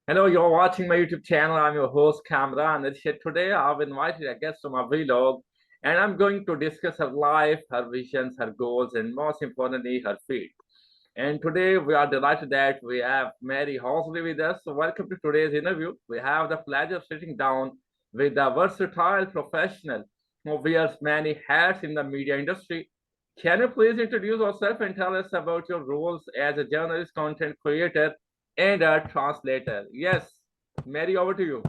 Hello, you're watching my YouTube channel. I'm your host, kamranarshad. Today, I've invited a guest to my vlog, and I'm going to discuss her life, her visions, her goals, and most importantly, her feet. And today, we are delighted that we have Mary Hosry with us. So, welcome to today's interview. We have the pleasure of sitting down with a versatile professional who wears many hats in the media industry. Can you please introduce yourself and tell us about your roles as a journalist, content creator, and a translator? Yes, Mary, over to you.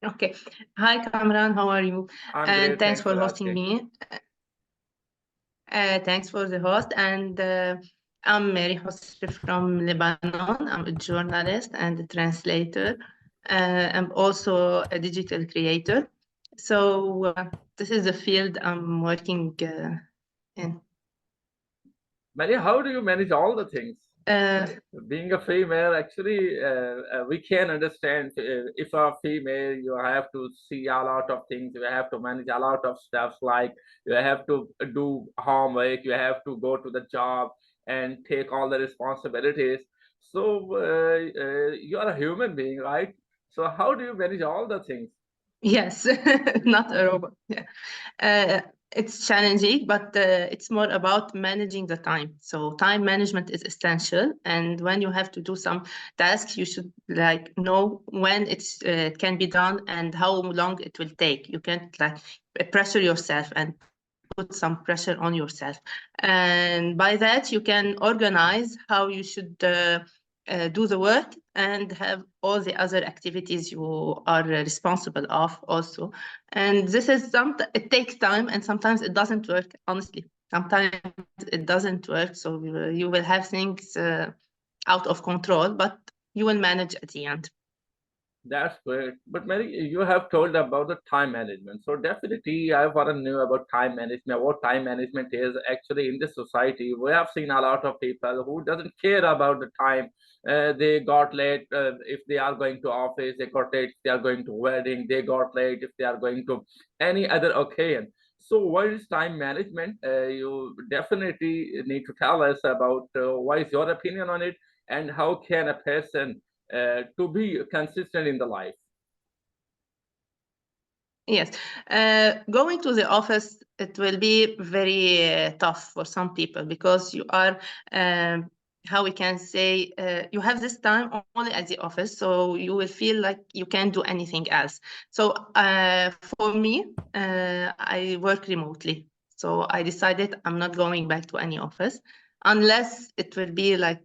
Okay. Hi, Kamran. How are you? I'm And great. thanks Thanks for for hosting asking. me. Thanks for the host. And I'm Mary Hosry from Lebanon. I'm a journalist and a translator. I'm also a digital creator. So this is the field I'm working in. Mary, how do you manage all the things? Uh, Being a female, actually, we can understand if a female, you have to see a lot of things, you have to manage a lot of stuff, like you have to do homework, you have to go to the job and take all the responsibilities. So you are a human being, right? So how do you manage all the things? yes, not a robot. Yeah. Uh, it's challenging, but it's more about managing the time. So time management is essential, and when you have to do some tasks, you should like know when it can be done and how long it will take. You can't like pressure yourself and put some pressure on yourself, and by that you can organize how you should do the work and have all the other activities you are responsible of also. And this is it takes time, and sometimes it doesn't work, honestly. Sometimes it doesn't work, so you will have things out of control, but you will manage at the end. That's great. But Mary, you have told about the time management. So definitely I want to know about time management, what time management is actually in this society. We have seen a lot of people who doesn't care about the time. They got late if they are going to office, they got late if they are going to wedding, they got late if they are going to any other occasion. So what is time management? You definitely need to tell us about what is your opinion on it and how can a person to be consistent in the life. Yes, going to the office, it will be very tough for some people because you are, how we can say, you have this time only at the office, so you will feel like you can't do anything else. So for me, I work remotely. So I decided I'm not going back to any office unless it will be like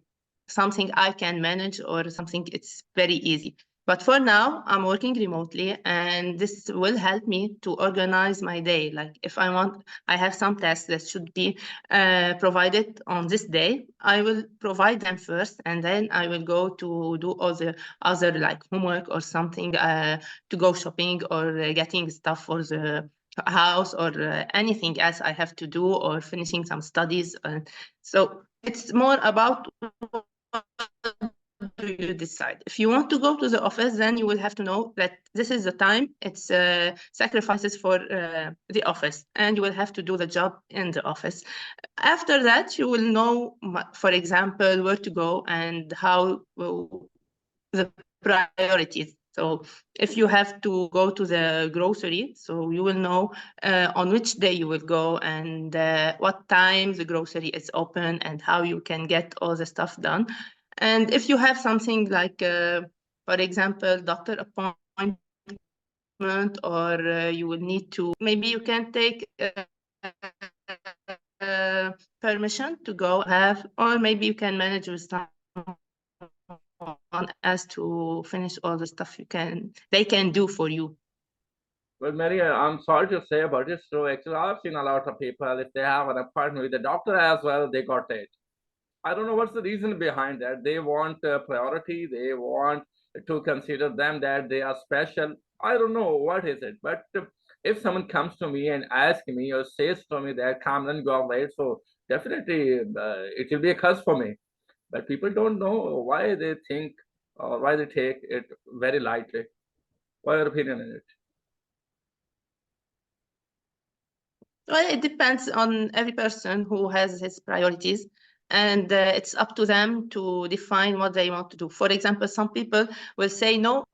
something I can manage or something it's very easy. But for now, I'm working remotely, and this will help me to organize my day. Like if I want, I have some tasks that should be provided on this day. I will provide them first, and then I will go to do all the other like homework or something, to go shopping or getting stuff for the house or anything else I have to do or finishing some studies. So it's more about do you decide. If you want to go to the office, then you will have to know that this is the time. It's sacrifices for the office, and you will have to do the job in the office. After that, you will know, for example, where to go and how the priorities. So if you have to go to the grocery, so you will know on which day you will go and what time the grocery is open and how you can get all the stuff done. And if you have something like, for example, doctor appointment, or you will need to, maybe you can take permission to go have, or maybe you can manage with someone else to finish all the stuff they can do for you. Well, Mary, I'm sorry to say about this. So actually, I've seen a lot of people, if they have an appointment with the doctor as well, they got it. I don't know what's the reason behind that. They want priority. They want to consider them that they are special. I don't know what is it. But if someone comes to me and asks me or says to me that come and go late, so definitely it will be a curse for me. But people don't know why they think or why they take it very lightly. What your opinion on it? Well, it depends on every person who has his priorities. and it's up to them to define what they want to do. For example, some people will say, no,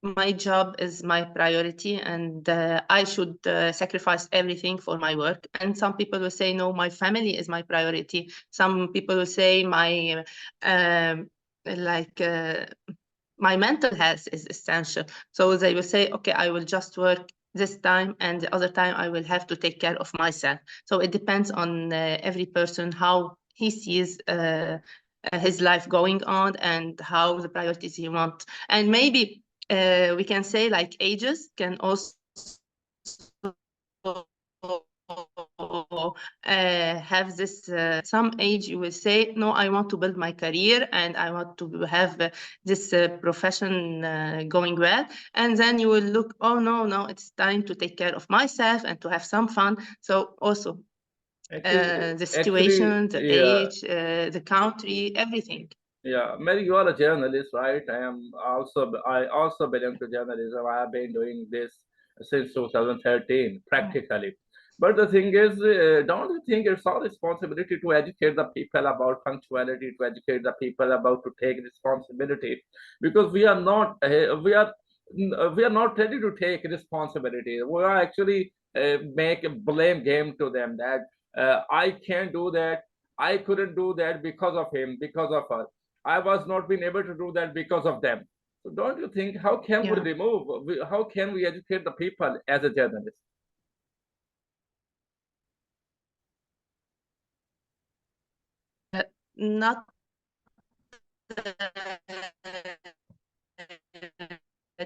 my job is my priority, and I should sacrifice everything for my work. And some people will say, no, my family is my priority. Some people will say my my mental health is essential. So they will say, okay, I will just work this time, and the other time I will have to take care of myself. So it depends on every person, how he sees his life going on and how the priorities he wants. And maybe we can say like ages can also have this some age you will say, no, I want to build my career and I want to have this profession going well, and then you will look, oh no, it's time to take care of myself and to have some fun. So also the situation, the age, the country, everything. Yeah, Mary, you are a journalist, right? I also belong to journalism. I have been doing this since 2013, practically. But the thing is, don't you think it's our responsibility to educate the people about punctuality, to educate the people about to take responsibility, because we are not ready to take responsibility. We are actually make a blame game to them that I can't do that, I couldn't do that because of him, because of her. I was not being able to do that because of them. So don't you think, how can we how can we educate the people as a journalist? Not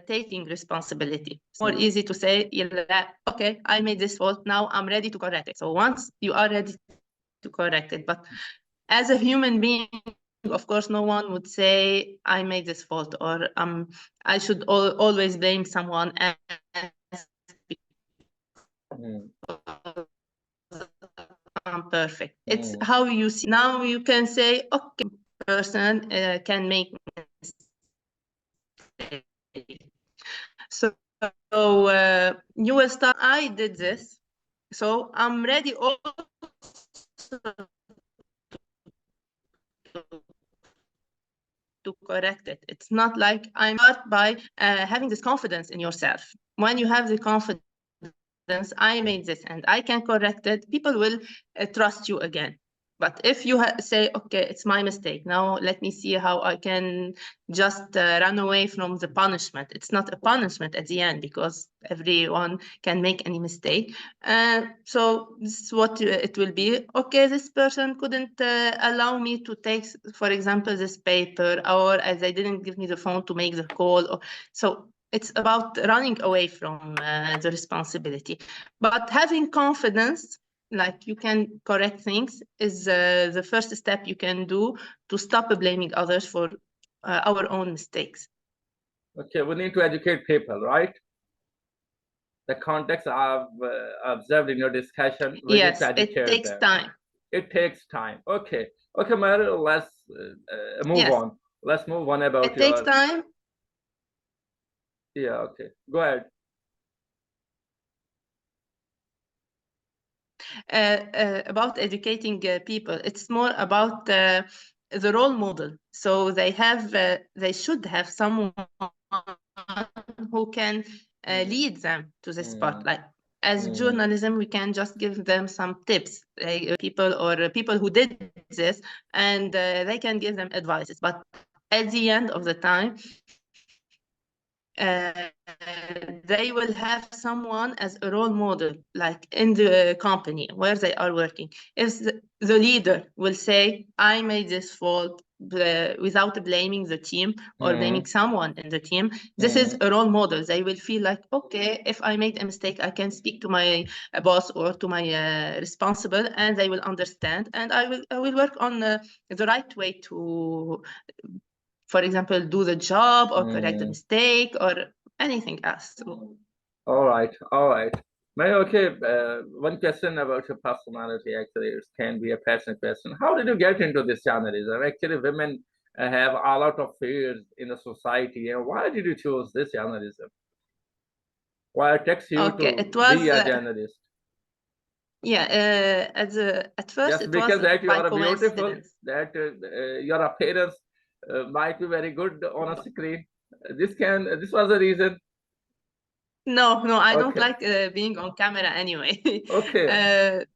taking responsibility. It's more easy to say, yeah, okay, I made this fault, now I'm ready to correct it. So once you are ready to correct it, but as a human being, of course, no one would say I made this fault, or I should always blame someone else because I'm perfect. It's how you see. Now you can say, okay, person can make mistakes. So you will start, I did this, so I'm ready also to correct it. It's not like I'm start by having this confidence in yourself. When you have the confidence, I made this and I can correct it, people will trust you again. But if you say, okay, it's my mistake, now let me see how I can just run away from the punishment. It's not a punishment at the end because everyone can make any mistake. So this is what it will be. Okay, this person couldn't allow me to take, for example, this paper, or as they didn't give me the phone to make the call. So it's about running away from the responsibility. But having confidence, like you can correct things, is the first step you can do to stop blaming others for our own mistakes. Okay, we need to educate people, right? The context I've observed in your discussion, we need to educate them. It takes time. It takes time. Okay, Mary, let's move on. Let's move on about it takes time. Yeah, okay, go ahead. About educating people, it's more about the role model. So they should have someone who can lead them to this part. Like as journalism, we can just give them some tips, people who did this, and they can give them advices. But at the end of the time, they will have someone as a role model, like in the company where they are working. If the leader will say, I made this fault, without blaming the team or blaming someone in the team, this is a role model. They will feel like, okay, if I made a mistake, I can speak to my boss or to my responsible, and they will understand, and I will work on the right way to, for example, do the job or correct a mistake or anything else. All right. May okay, one question about your personality, actually, it can be a personal question. How did you get into this journalism? Actually, women have a lot of fears in the society. And why did you choose this journalism? Why it takes you to be a journalist? Yeah, at first Just it was because that you by are beautiful, coincidence. that your appearance might be very good on a screen. This was the reason. No, I don't Okay. like being on camera anyway. Okay.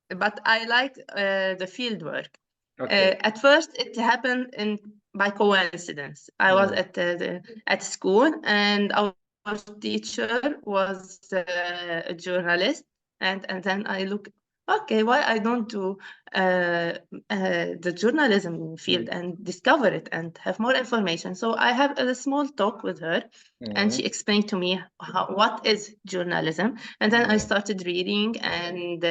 But I like the field work. Okay. At first, it happened by coincidence. I was at school, and our teacher was a journalist, and then I look, okay, why I don't do the journalism field and discover it and have more information. So I have a small talk with her, and she explained to me what is journalism, and then I started reading and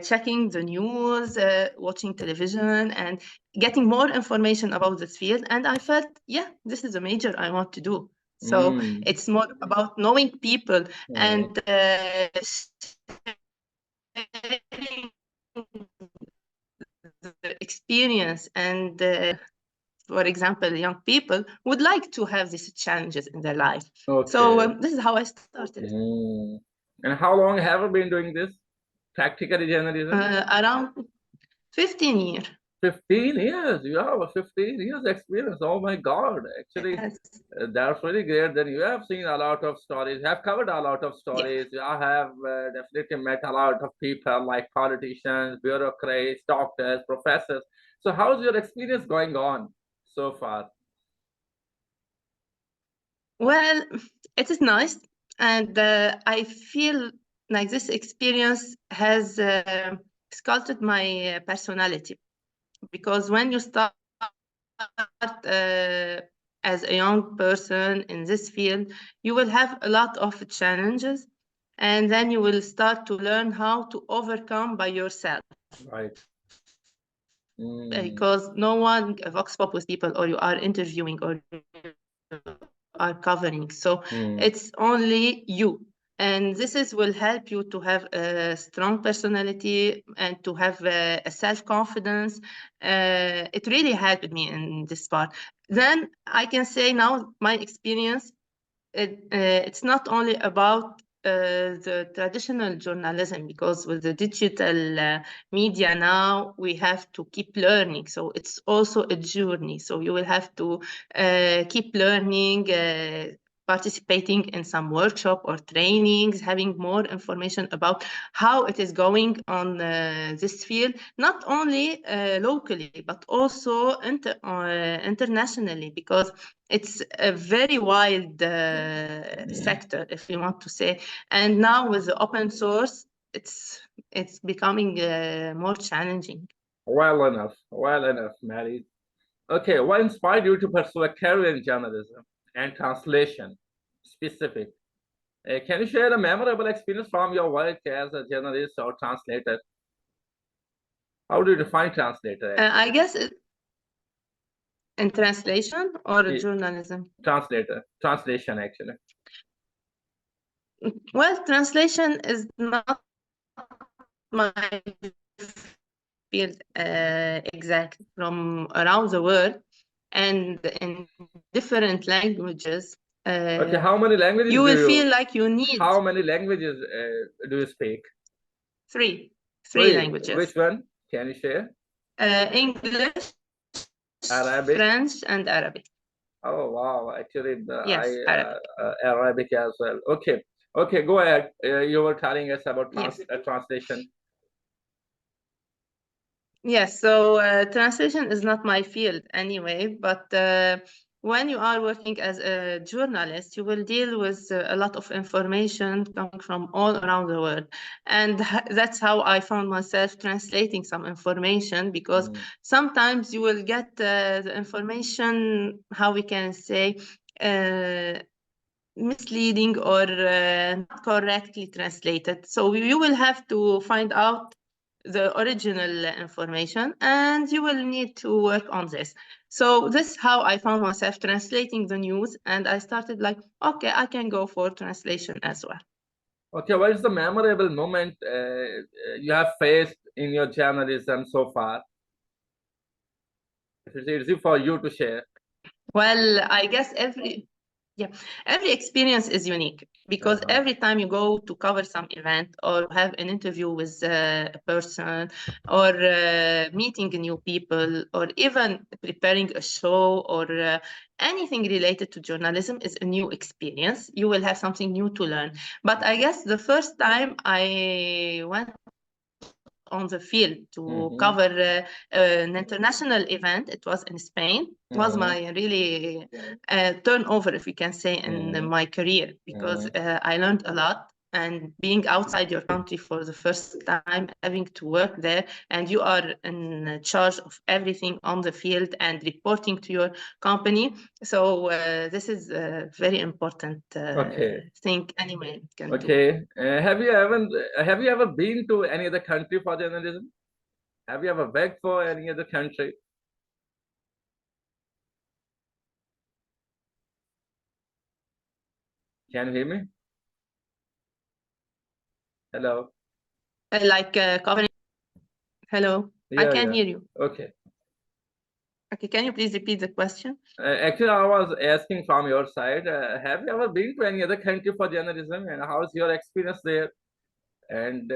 checking the news, watching television, and getting more information about this field. And I felt, yeah, this is a major I want to do. So it's more about knowing people and sharing the experience. And for example, young people would like to have these challenges in their life. Okay. So this is how I started. And how long have you been doing this? Practically journalism? Around 15 years. 15 years. You have a 15 years experience. Oh my God. Actually, Yes. that's really great. Then you have seen a lot of stories, have covered a lot of stories. You have definitely met a lot of people like politicians, bureaucrats, doctors, professors. So how's your experience going on so far? Well, it is nice, and I feel like this experience has sculpted my personality, because when you start as a young person in this field, you will have a lot of challenges, and then you will start to learn how to overcome by yourself. Right. Because no one vox pop with people, or you are interviewing, or are covering. So it's only you. And will help you to have a strong personality and to have a self-confidence. It really helped me in this part. Then I can say now my experience, it's not only about the traditional journalism, because with the digital media now, we have to keep learning. So it's also a journey. So you will have to keep learning, participating in some workshop or trainings, having more information about how it is going on this field, not only locally, but also internationally, because it's a very wild sector, if you want to say. And now with the open source, it's becoming more challenging. Well enough, Mary. Okay, what inspired you to pursue a career in journalism and translation specific? Can you share a memorable experience from your work as a journalist or translator? How do you define translator? I guess in translation or journalism? Translation, actually. Well, translation is not my field exact, from around the world and in different languages. Okay, how many languages you will feel like you need how many languages do you speak? three Three. languages. Which one? Can you share? English, Arabic, French, and Arabic. Oh wow! Actually, Yes, Arabic. Arabic as well. Okay, go ahead. You were telling us about Yes. translation. Yes, so translation is not my field anyway, but when you are working as a journalist, you will deal with a lot of information coming from all around the world. And that's how I found myself translating some information, because sometimes you will get the information, how we can say, misleading or not correctly translated. So you will have to find out the original information, and you will need to work on this. So this is how I found myself translating the news, and I started like, okay, I can go for translation as well. Okay, what is the memorable moment you have faced in your journalism so far? It's easy for you to share. Well, I guess Yeah, every experience is unique because every time you go to cover some event or have an interview with a person or meeting new people or even preparing a show or anything related to journalism is a new experience. You will have something new to learn. But I guess the first time I went on the field to cover an international event. It was in Spain. It was my really turnover, if we can say, in my career because I learned a lot. And being outside your country for the first time, having to work there, and you are in charge of everything on the field and reporting to your company. So this is a very important thing anyone can do. Okay. Have you ever been to any other country for journalism? Have you ever worked for any other country? Can you hear me? Hello. Covering. Hello. I can hear you. Okay. Okay, can you please repeat the question? Actually, I was asking from your side, have you ever been to any other country for journalism, and how's your experience there? And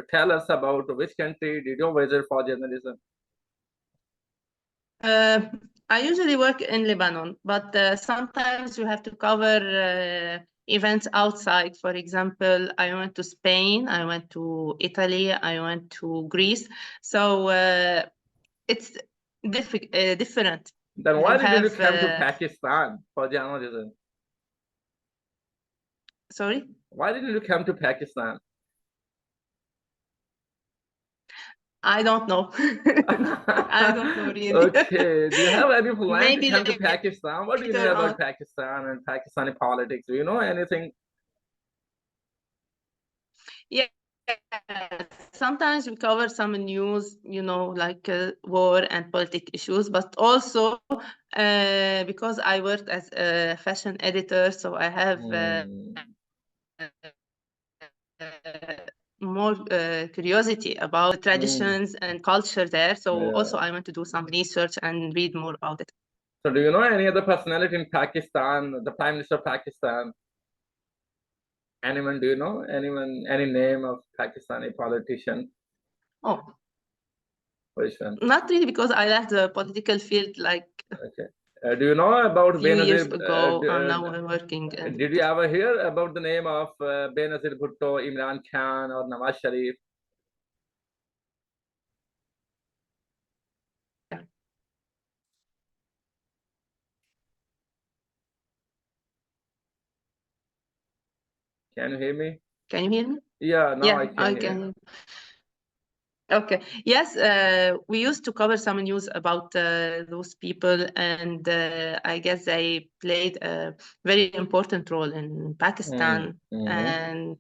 tell us about which country did you visit for journalism? I usually work in Lebanon, but sometimes you have to cover events outside. For example, I went to Spain, I went to Italy, I went to Greece. So it's different. Then why didn't you come to Pakistan for journalism? Sorry? Why didn't you come to Pakistan? I don't know. I don't know really. Okay. Do you have any plan Maybe to come to Pakistan? What do you know about Pakistan and Pakistani politics? Do you know anything? Yeah. Sometimes we cover some news, like war and political issues, but also because I worked as a fashion editor, so I have more curiosity about the traditions and culture there. So also I want to do some research and read more about it. So do you know any other personality in Pakistan, the Prime Minister of Pakistan? Anyone, do you know anyone, any name of Pakistani politician? Oh, which one? Not really, because I left the political field like do you know about a few years ago, and now I'm working. Did you ever hear about the name of Benazir Bhutto, Imran Khan, or Nawaz Sharif? Can you hear me? Can you hear me? Yeah, now I can hear. Okay. Yes, we used to cover some news about those people, and I guess they played a very important role in Pakistan. And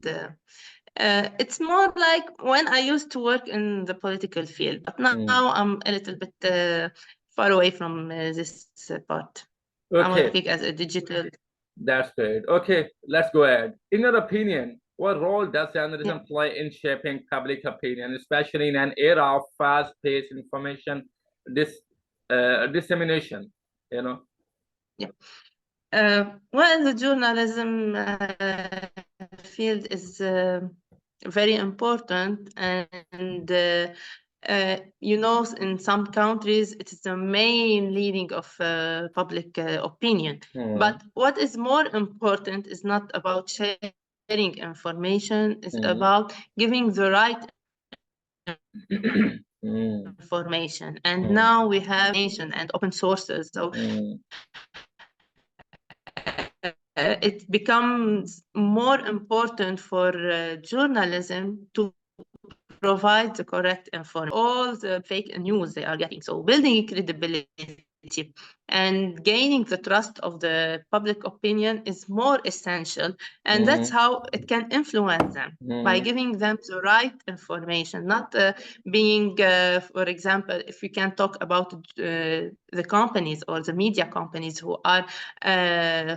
it's more like when I used to work in the political field, but now I'm a little bit far away from this part. I'm working as a digital. That's great. Okay, let's go ahead. In your opinion, what role does journalism play in shaping public opinion, especially in an era of fast-paced information dissemination? Yeah. Well, the journalism field is very important, and in some countries, it is the main leading of public opinion. But what is more important is not about sharing information, it's about giving the right information. And now we have information and open sources. So it becomes more important for journalism to provide the correct information. All the fake news they are getting. So building credibility and gaining the trust of the public opinion is more essential. And that's how it can influence them, by giving them the right information, not being, for example, if we can talk about the companies or the media companies who are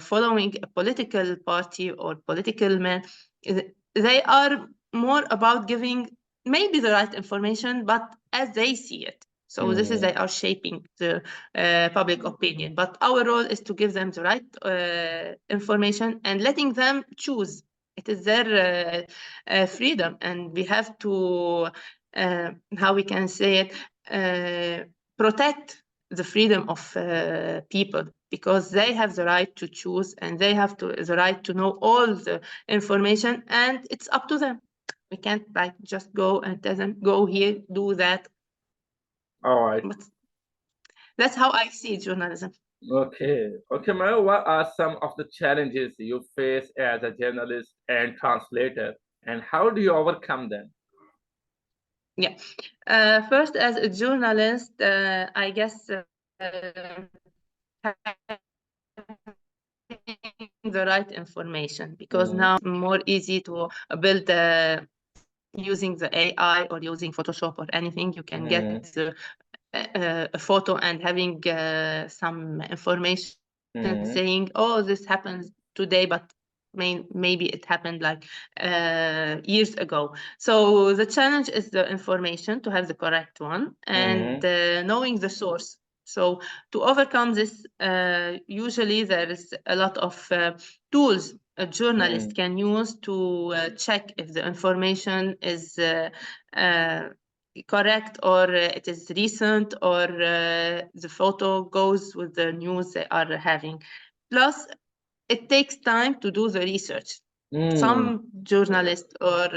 following a political party or political man, they are more about giving maybe the right information, but as they see it. So this is, they are shaping the public opinion. But our role is to give them the right information and letting them choose. It is their freedom, and we have to, how we can say it, protect the freedom of people, because they have the right to choose, and they have the right to know all the information, and it's up to them. We can't like just go and tell them, go here, do that. All right. But that's how I see journalism. Okay. Okay, Maya, what are some of the challenges you face as a journalist and translator, and how do you overcome them? Yeah. First, as a journalist, I guess the right information, because now it's more easy to build using the AI or using Photoshop or anything. You can get a photo and having some information saying, oh, this happens today, but maybe it happened like years ago. So the challenge is the information, to have the correct one, and knowing the source. So to overcome this, usually there is a lot of tools a journalist can use to check if the information is correct, or it is recent, or the photo goes with the news they are having. Plus, it takes time to do the research. Some journalists or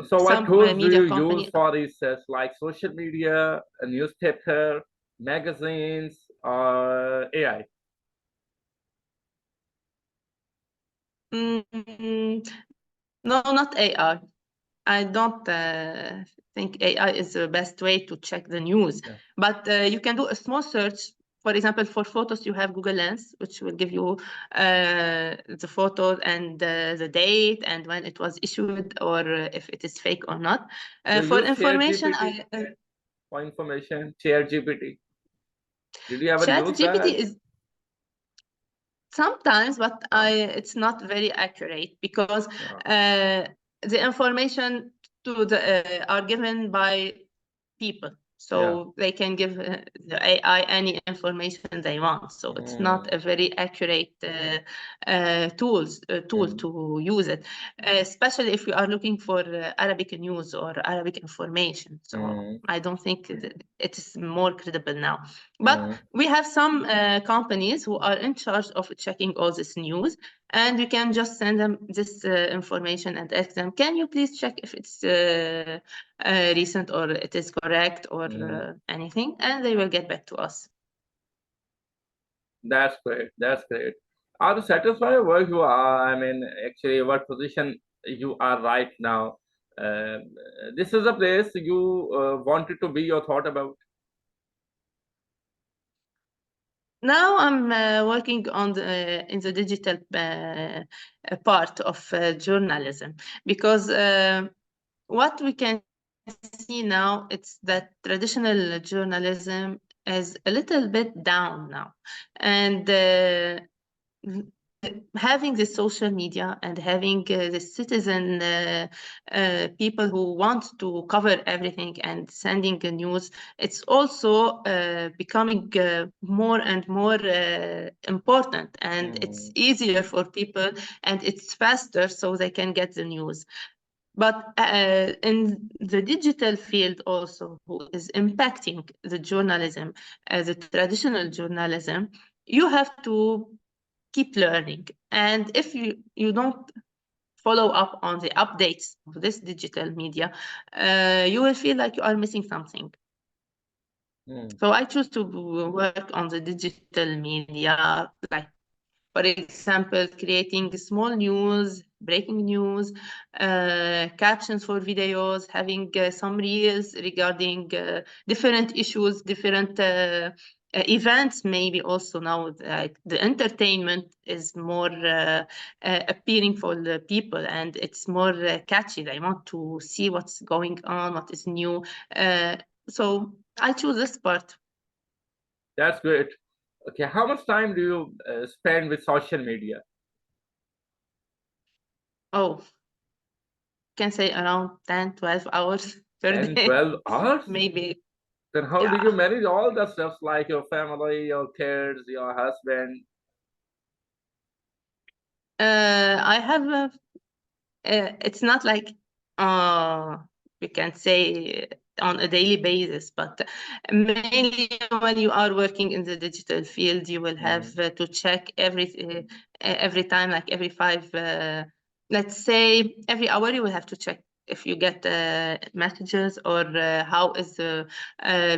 So what some tools do media you company. use for research, like social media, a newspaper, magazines, or AI? No, not AI. I don't think AI is the best way to check the news. Yeah. But you can do a small search. For example, for photos, you have Google Lens, which will give you the photos and the date and when it was issued, or if it is fake or not. Do For you use information, ChatGPT for information? ChatGPT. Did you ever use ChatGPT that? is sometimes, but it's not very accurate, because the information to the are given by people. So they can give the AI any information they want. So it's not a very accurate tool to use it, especially if we are looking for Arabic news or Arabic information. So I don't think it is more credible now. But we have some companies who are in charge of checking all this news, and we can just send them this information and ask them, can you please check if it's recent, or it is correct, or anything, and they will get back to us. That's great. That's great. Are you satisfied where you are? I mean, actually, what position you are right now? This is a place you wanted to be or thought about? Now I'm working on in the digital part of journalism, because what we can see now, it's that traditional journalism is a little bit down now, and having the social media and having the citizen people who want to cover everything and sending the news, it's also becoming more and more important, and it's easier for people, and it's faster, so they can get the news. But in the digital field also, who is impacting the journalism, the traditional journalism, you have to keep learning. And if you don't follow up on the updates of this digital media, you will feel like you are missing something. So I choose to work on the digital media, like, for example, creating small news, breaking news, captions for videos, having some reels regarding different issues, different events. Maybe also now, the entertainment is more appealing for the people, and it's more catchy. They want to see what's going on, what is new. So I choose this part. That's great. Okay, how much time do you spend with social media? Oh, can say around 10, 12 hours per 10, day, 12 hours? maybe. Then how do Yeah. you manage all the stuff like your family, your kids, your husband? I have it's not like we can say on a daily basis, but mainly when you are working in the digital field, you will have to check every time, like every five, let's say every hour, you will have to check if you get messages, or how is the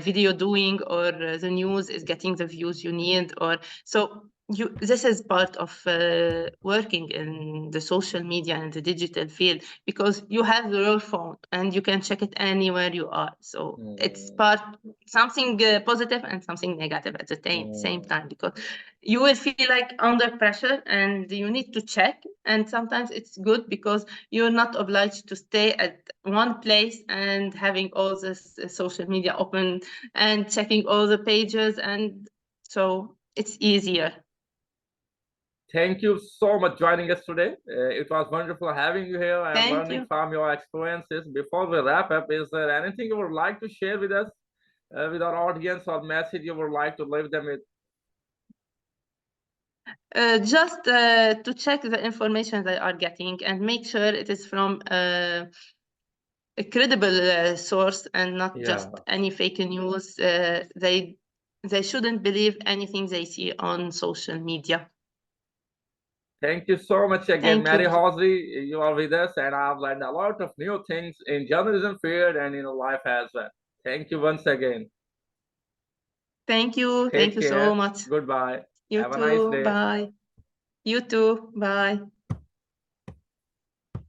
video doing, or the news is getting the views you need, or so this is part of working in the social media and the digital field, because you have your phone and you can check it anywhere you are. So it's part something positive and something negative at the same time, because you will feel like under pressure and you need to check. And sometimes it's good because you're not obliged to stay at one place and having all this social media open and checking all the pages, and so it's easier. Thank you so much joining us today. It was wonderful having you here and Thank learning you. from your experiences. Before we wrap up, is there anything you would like to share with us, with our audience, or message you would like to leave them with? Just to check the information they are getting and make sure it is from a credible source and not just any fake news. They shouldn't believe anything they see on social media. Thank you so much again, Thank Mary you. Hosry. You are with us, and I've learned a lot of new things in journalism field and in life as well. Thank you once again. Thank you. Take Thank you so care. much. Goodbye. You Have a nice too. day. Bye. You too. Bye.